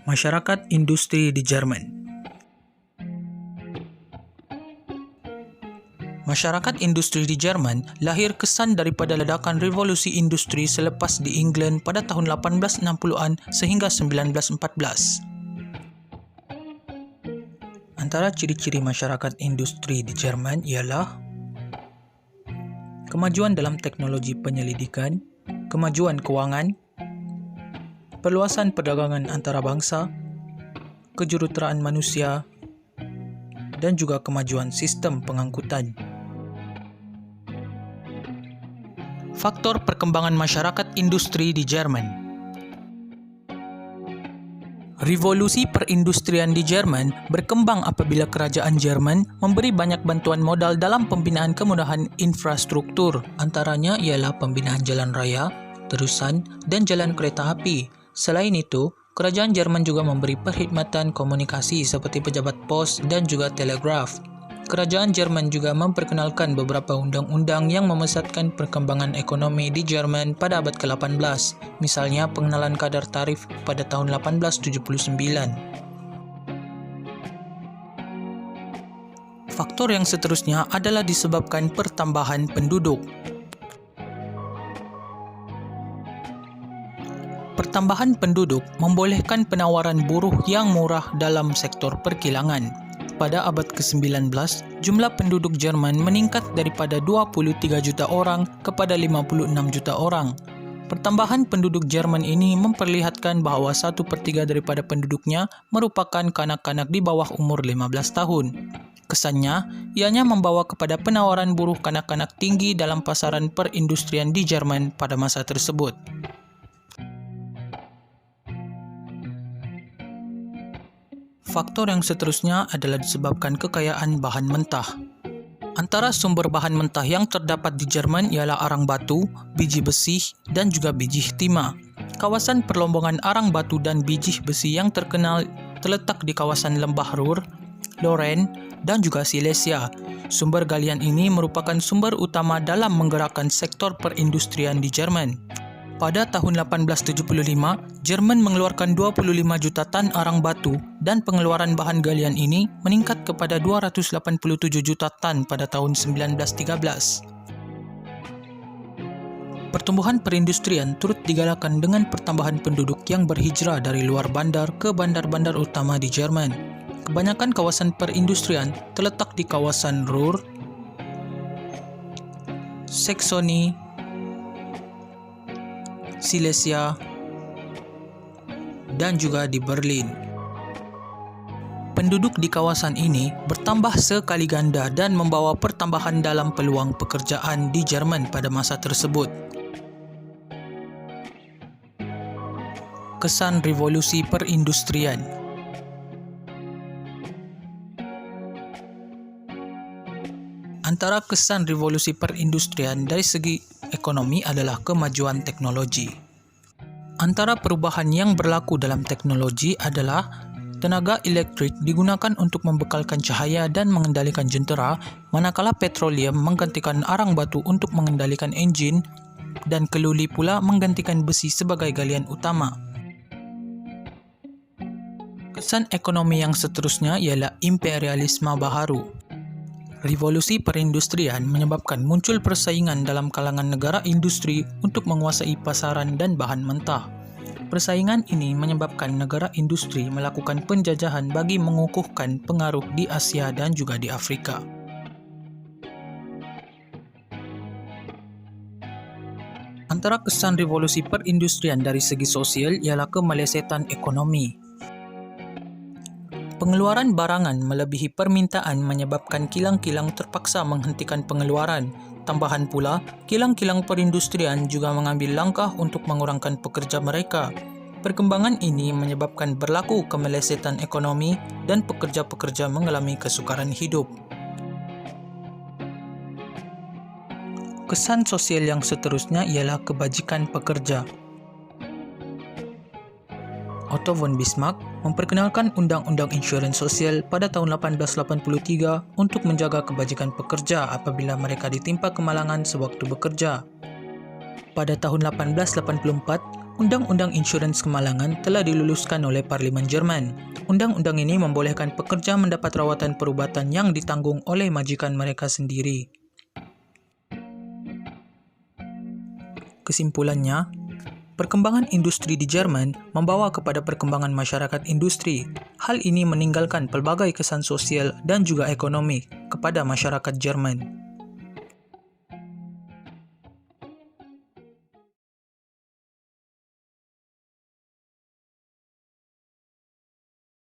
Masyarakat industri di Jerman. Masyarakat industri di Jerman lahir kesan daripada ledakan revolusi industri selepas di England pada tahun 1860-an sehingga 1914. Antara ciri-ciri masyarakat industri di Jerman ialah kemajuan dalam teknologi penyelidikan, kemajuan kewangan, perluasan perdagangan antarabangsa, kejuruteraan manusia, dan juga kemajuan sistem pengangkutan. Faktor perkembangan masyarakat industri di Jerman. Revolusi perindustrian di Jerman berkembang apabila kerajaan Jerman memberi banyak bantuan modal dalam pembinaan kemudahan infrastruktur, antaranya ialah pembinaan jalan raya, terusan, dan jalan kereta api. Selain itu, kerajaan Jerman juga memberi perkhidmatan komunikasi seperti pejabat pos dan juga telegraf. Kerajaan Jerman juga memperkenalkan beberapa undang-undang yang memesatkan perkembangan ekonomi di Jerman pada abad ke-18, misalnya pengenalan kadar tarif pada tahun 1879. Faktor yang seterusnya adalah disebabkan pertambahan penduduk. Pertambahan penduduk membolehkan penawaran buruh yang murah dalam sektor perkilangan. Pada abad ke-19, jumlah penduduk Jerman meningkat daripada 23 juta orang kepada 56 juta orang. Pertambahan penduduk Jerman ini memperlihatkan bahawa 1/3 daripada penduduknya merupakan kanak-kanak di bawah umur 15 tahun. Kesannya, ianya membawa kepada penawaran buruh kanak-kanak tinggi dalam pasaran perindustrian di Jerman pada masa tersebut. Faktor yang seterusnya adalah disebabkan kekayaan bahan mentah. Antara sumber bahan mentah yang terdapat di Jerman ialah arang batu, biji besi, dan juga biji timah. Kawasan perlombongan arang batu dan biji besi yang terkenal terletak di kawasan lembah Ruhr, Lorraine, dan juga Silesia. Sumber galian ini merupakan sumber utama dalam menggerakkan sektor perindustrian di Jerman. Pada tahun 1875, Jerman mengeluarkan 25 juta tan arang batu dan pengeluaran bahan galian ini meningkat kepada 287 juta tan pada tahun 1913. Pertumbuhan perindustrian turut digalakkan dengan pertambahan penduduk yang berhijrah dari luar bandar ke bandar-bandar utama di Jerman. Kebanyakan kawasan perindustrian terletak di kawasan Ruhr, Saksoni, Silesia, dan juga di Berlin. Penduduk di kawasan ini bertambah sekali ganda dan membawa pertambahan dalam peluang pekerjaan di Jerman pada masa tersebut. Kesan revolusi perindustrian. Antara kesan revolusi perindustrian dari segi ekonomi adalah kemajuan teknologi. Antara perubahan yang berlaku dalam teknologi adalah tenaga elektrik digunakan untuk membekalkan cahaya dan mengendalikan jentera, manakala petroleum menggantikan arang batu untuk mengendalikan enjin dan keluli pula menggantikan besi sebagai galian utama. Kesan ekonomi yang seterusnya ialah imperialisme baharu. Revolusi perindustrian menyebabkan muncul persaingan dalam kalangan negara industri untuk menguasai pasaran dan bahan mentah. Persaingan ini menyebabkan negara industri melakukan penjajahan bagi mengukuhkan pengaruh di Asia dan juga di Afrika. Antara kesan revolusi perindustrian dari segi sosial ialah kemelesetan ekonomi. Pengeluaran barangan melebihi permintaan menyebabkan kilang-kilang terpaksa menghentikan pengeluaran. Tambahan pula, kilang-kilang perindustrian juga mengambil langkah untuk mengurangkan pekerja mereka. Perkembangan ini menyebabkan berlaku kemelesetan ekonomi dan pekerja-pekerja mengalami kesukaran hidup. Kesan sosial yang seterusnya ialah kebajikan pekerja. Otto von Bismarck memperkenalkan Undang-Undang Insurans Sosial pada tahun 1883 untuk menjaga kebajikan pekerja apabila mereka ditimpa kemalangan sewaktu bekerja. Pada tahun 1884, Undang-Undang Insurans Kemalangan telah diluluskan oleh Parlimen Jerman. Undang-undang ini membolehkan pekerja mendapat rawatan perubatan yang ditanggung oleh majikan mereka sendiri. Kesimpulannya, perkembangan industri di Jerman membawa kepada perkembangan masyarakat industri. Hal ini meninggalkan pelbagai kesan sosial dan juga ekonomi kepada masyarakat Jerman.